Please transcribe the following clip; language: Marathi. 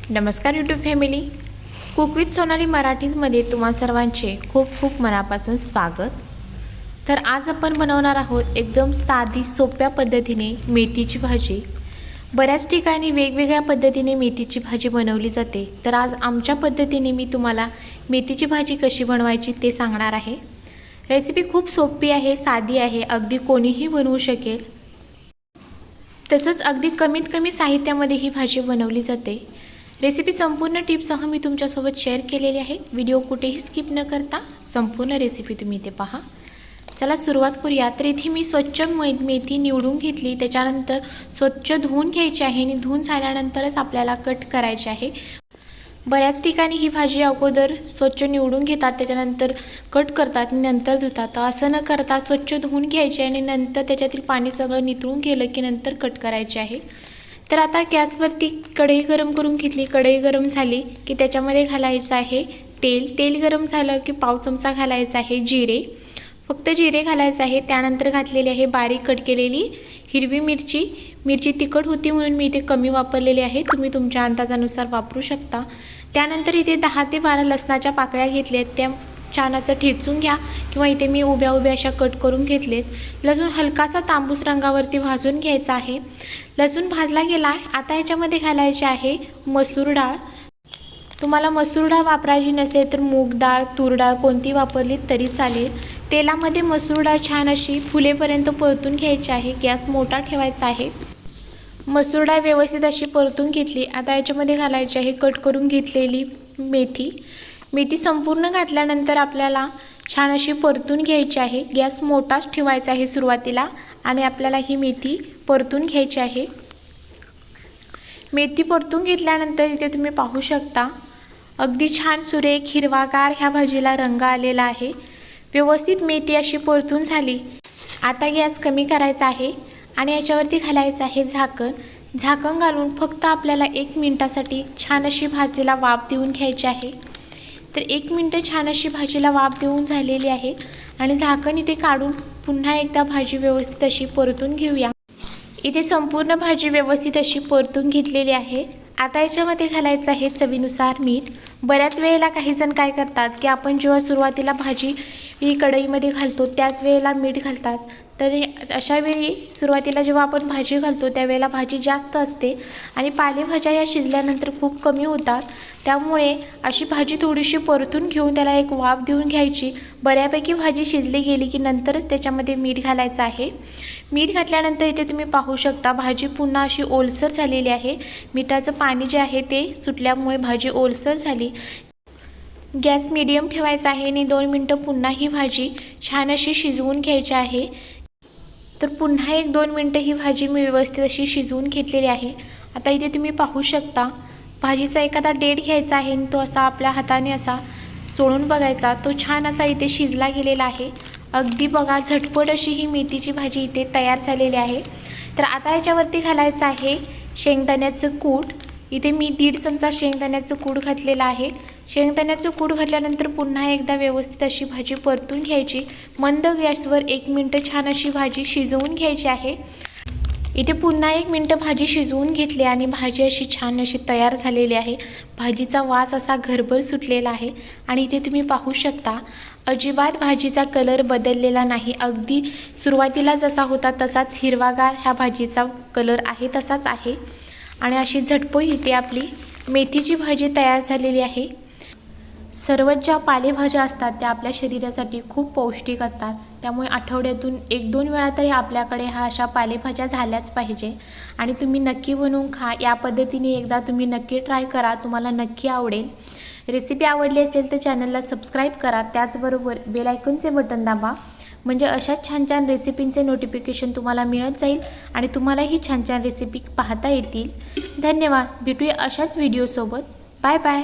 नमस्कार YouTube family, cook with Sonali मराठीजमध्ये तुम्हा सर्वांचे खूप खूप मनापासून स्वागत। तर आज आपण बनवणार आहोत एकदम साधी सोप्या पद्धतीने मेथीची भाजी। बऱ्याच ठिकाणी वेगवेगळ्या पद्धतीने मेथीची भाजी बनवली जाते, तर आज आमच्या पद्धतीने मी तुम्हाला मेथीची भाजी कशी बनवायची ते सांगणार आहे। रेसिपी खूप सोपी आहे, साधी आहे, अगदी कोणीही बनवू शकेल। तसंच अगदी कमीत कमी साहित्यामध्ये ही भाजी बनवली जाते। रेसिपी संपूर्ण टिप्ससह मी तुमच्यासोबत शेअर केलेली आहे। व्हिडिओ कुठेही स्किप न करता संपूर्ण रेसिपी तुम्ही इथे पहा। चला सुरुवात करूया। तर इथे मी स्वच्छ मेथी निवडून घेतली, त्याच्यानंतर स्वच्छ धुवून घ्यायची आहे आणि धुवून झाल्यानंतरच आपल्याला कट करायची आहे। बऱ्याच ठिकाणी ही भाजी अगोदर स्वच्छ निवडून घेतात, त्याच्यानंतर कट करतात आणि नंतर धुतात। असं न करता स्वच्छ धुवून घ्यायचे आणि नंतर त्याच्यातील पाणी सगळं निथळून गेलं की नंतर कट करायचे आहे। तर आता गॅसवरती कढई गरम करून घेतली। कढई गरम झाली की त्याच्यामध्ये घालायचं आहे तेल। तेल गरम झालं की पाव चमचा घालायचा आहे जिरे, फक्त जिरे घालायचं आहे। त्यानंतर घातलेली आहे बारीक कट केलेली हिरवी मिरची। मिरची तिखट होती म्हणून मी इथे कमी वापरलेली आहे, तुम्ही तुमच्या अंदाजानुसार वापरू शकता। त्यानंतर इथे 10 ते 12 लसणाच्या पाकळ्या घेतल्यात, त्या छान असं ठेचून घ्या किंवा इथे मी उभ्या उभ्या अशा कट करून घेतलेत। लसूण हलकासा तांबूस रंगावरती भाजून घ्यायचा आहे। लसूण भाजला गेला। आता याच्यामध्ये घालायचे आहे मसूर डाळ। तुम्हाला मसूर डाळ वापरायची नसेल तर मूग डाळ, तूर डाळ कोणती वापरली तरी चालेल। तेलामध्ये मसूर डाळ छान अशी फुलेपर्यंत परतून घ्यायची आहे। गॅस मोठा ठेवायचा आहे। मसूर डाळ व्यवस्थित अशी परतून घेतली। आता याच्यामध्ये घालायची आहे कट करून घेतलेली मेथी। मेथी संपूर्ण घातल्यानंतर आपल्याला छान अशी परतून घ्यायची आहे। गॅस मोठाच ठेवायचा आहे सुरुवातीला आणि आपल्याला ही मेथी परतून घ्यायची आहे। मेथी परतून घेतल्यानंतर इथे तुम्ही पाहू शकता अगदी छान सुरेख हिरवागार ह्या भाजीला रंग आलेला आहे। व्यवस्थित मेथी अशी परतून झाली। आता गॅस कमी करायचा आहे आणि याच्यावरती घालायचं आहे झाकण। झाकण घालून फक्त आपल्याला 1 मिनिटासाठी छान अशी भाजीला वाफ देऊन घ्यायची आहे। तर 1 मिनिट छान अशी भाजीला वाफ देऊन झालेली आहे आणि झाकण इथे काढून पुन्हा एकदा भाजी व्यवस्थित अशी परतून घेऊया। इथे संपूर्ण भाजी व्यवस्थित अशी परतून घेतलेली आहे। आता याच्यामध्ये घालायचं आहे चवीनुसार मीठ। बऱ्याच वेळेला काही जण काय करतात की आपण जेव्हा सुरुवातीला भाजी ही कढईमध्ये घालतो त्याच वेळेला मीठ घालतात, तर अशा वेळी सुरुवातीला जेव्हा आपण भाजी घालतो त्यावेळेला भाजी जास्त असते आणि पालेभाज्या या शिजल्यानंतर खूप कमी होतात। त्यामुळे अशी भाजी थोडीशी परतून घेऊन त्याला एक वाफ देऊन घ्यायची। बऱ्यापैकी भाजी शिजली गेली की नंतरच त्याच्यामध्ये मीठ घालायचं आहे। मीठ घातल्यानंतर इथे तुम्ही पाहू शकता भाजी पुन्हा अशी ओलसर झालेली आहे। मिठाचं पाणी जे आहे ते सुटल्यामुळे भाजी ओलसर झाली। गॅस मीडियम ठेवायचा आहे आणि 2 मिनिटं पुन्हा ही भाजी छान अशी शिजवून घ्यायची आहे। तर पुन्हा 1-2 मिनिटं ही भाजी मी व्यवस्थित अशी शिजवून घेतलेली आहे। आता इथे तुम्ही पाहू शकता भाजीचा एखादा देठ घ्यायचा आहे आणि तो असा आपल्या हाताने असा चोळून बघायचा, तो छान असा इथे शिजला गेलेला आहे। अगदी बघा झटपट अशी ही मेथीची भाजी इथे तयार झालेली आहे। तर आता याच्यावरती घालायचं आहे शेंगदाण्याचं कूट। इथे मी 1.5 चमचा शेंगदाण्याचं कूट घातलेलं आहे। शेंगदाण्याचं कूट घातल्यानंतर पुन्हा एकदा व्यवस्थित अशी भाजी परतून घ्यायची। मंद गॅसवर 1 मिनिट छान अशी भाजी शिजवून घ्यायची आहे। इथे पुन्हा 1 मिनिट भाजी शिजवून घेतली आणि भाजी अशी छान अशी तयार झालेली आहे। भाजीचा वास असा घरभर सुटलेला आहे आणि इथे तुम्ही पाहू शकता अजिबात भाजीचा कलर बदललेला नाही। अगदी सुरुवातीला जसा होता तसाच हिरवागार ह्या भाजीचा कलर आहे, तसाच आहे आणि अशी झटपट इथे आपली मेथीची भाजी तयार झालेली आहे। सर्वच ज्या पालेभाज्या असतात त्या आपल्या शरीरासाठी खूप पौष्टिक असतात, त्यामुळे आठवड्यातून 1-2 वेळा तरी आपल्याकडे अशा पालेभाज्या झाल्याच पाहिजे आणि तुम्ही नक्की बनवून खा। या पद्धतीने एकदा तुम्ही नक्की ट्राय करा, तुम्हाला नक्की आवडेल। रेसिपी आवडली असेल तर चॅनलला सबस्क्राईब करा, त्याचबरोबर बेल आयकॉनचे बटन दाबा, म्हणजे अशाच छान छान रेसिपींचे नोटिफिकेशन तुम्हाला मिळत जाईल आणि तुम्हालाही छान छान रेसिपी पाहता येतील। धन्यवाद। भेटूया अशाच व्हिडिओसोबत। Bye bye.